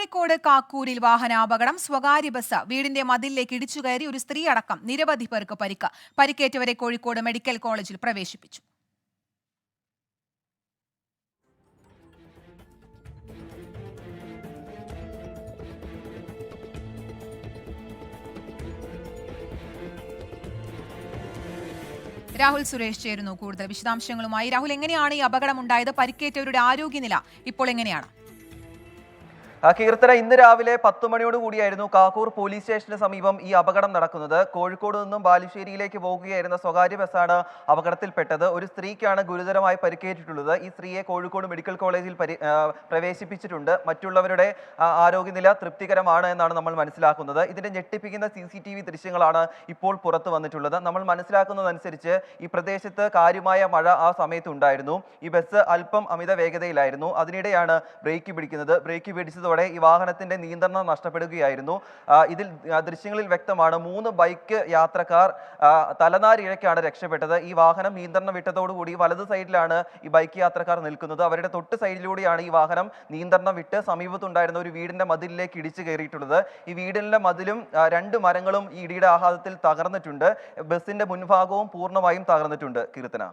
കോഴിക്കോട് കാക്കൂരിൽ വാഹനാപകടം. സ്വകാര്യ ബസ് വീടിന്റെ മതിലിലേക്ക് ഇടിച്ചുകയറി ഒരു സ്ത്രീ അടക്കം നിരവധി പേർക്ക് പരിക്ക്. പരിക്കേറ്റവരെ കോഴിക്കോട് മെഡിക്കൽ കോളേജിൽ പ്രവേശിപ്പിച്ചു. രാഹുൽ സുരേഷ് ചേരുന്നു കൂടുതൽ വിശദാംശങ്ങളുമായി. രാഹുൽ, എങ്ങനെയാണ് ഈ അപകടം ഉണ്ടായത്? പരിക്കേറ്റവരുടെ ആരോഗ്യനില ഇപ്പോൾ എങ്ങനെയാണ്? കീർത്തന, ഇന്ന് രാവിലെ 10 മണിയോട് കൂടിയായിരുന്നു കാക്കൂർ പോലീസ് സ്റ്റേഷന് സമീപം ഈ അപകടം നടക്കുന്നത്. കോഴിക്കോട് നിന്നും ബാലുശ്ശേരിയിലേക്ക് പോകുകയായിരുന്ന സ്വകാര്യ ബസ്സാണ് അപകടത്തിൽപ്പെട്ടത്. ഒരു സ്ത്രീക്കാണ് ഗുരുതരമായി പരിക്കേറ്റിട്ടുള്ളത്. ഈ സ്ത്രീയെ കോഴിക്കോട് മെഡിക്കൽ കോളേജിൽ പ്രവേശിപ്പിച്ചിട്ടുണ്ട്. മറ്റുള്ളവരുടെ ആരോഗ്യനില തൃപ്തികരമാണ് എന്നാണ് നമ്മൾ മനസ്സിലാക്കുന്നത്. ഇതിന്റെ ഞെട്ടിപ്പിക്കുന്ന CCTV ദൃശ്യങ്ങളാണ് ഇപ്പോൾ പുറത്തു വന്നിട്ടുള്ളത്. നമ്മൾ മനസ്സിലാക്കുന്നതനുസരിച്ച് ഈ പ്രദേശത്ത് കാര്യമായ മഴ ആ സമയത്ത് ഉണ്ടായിരുന്നു. ഈ ബസ് അല്പം അമിത വേഗതയിലായിരുന്നു. അതിനിടെയാണ് ബ്രേക്ക് പിടിക്കുന്നത്. ബ്രേക്ക് പിടിച്ചത് ഈ വാഹനത്തിന്റെ നിയന്ത്രണം നഷ്ടപ്പെടുകയായിരുന്നു. ഇതിൽ ദൃശ്യങ്ങളിൽ വ്യക്തമാണ് 3 ബൈക്ക് യാത്രക്കാർ തലനാരിഴയ്ക്കാണ് രക്ഷപ്പെട്ടത്. ഈ വാഹനം നിയന്ത്രണം വിട്ടതോടുകൂടി വലത് സൈഡിലാണ് ഈ ബൈക്ക് യാത്രക്കാർ നിൽക്കുന്നത്. അവരുടെ തൊട്ട് സൈഡിലൂടെയാണ് ഈ വാഹനം നിയന്ത്രണം വിട്ട് സമീപത്തുണ്ടായിരുന്ന ഒരു വീടിന്റെ മതിലിലേക്ക് ഇടിച്ചു കയറിയിട്ടുള്ളത്. ഈ വീടിന്റെ മതിലും 2 മരങ്ങളും ഈ ഇടിയുടെ ആഘാതത്തിൽ തകർന്നിട്ടുണ്ട്. ബസിന്റെ മുൻഭാഗവും പൂർണ്ണമായും തകർന്നിട്ടുണ്ട്. കീർത്തന.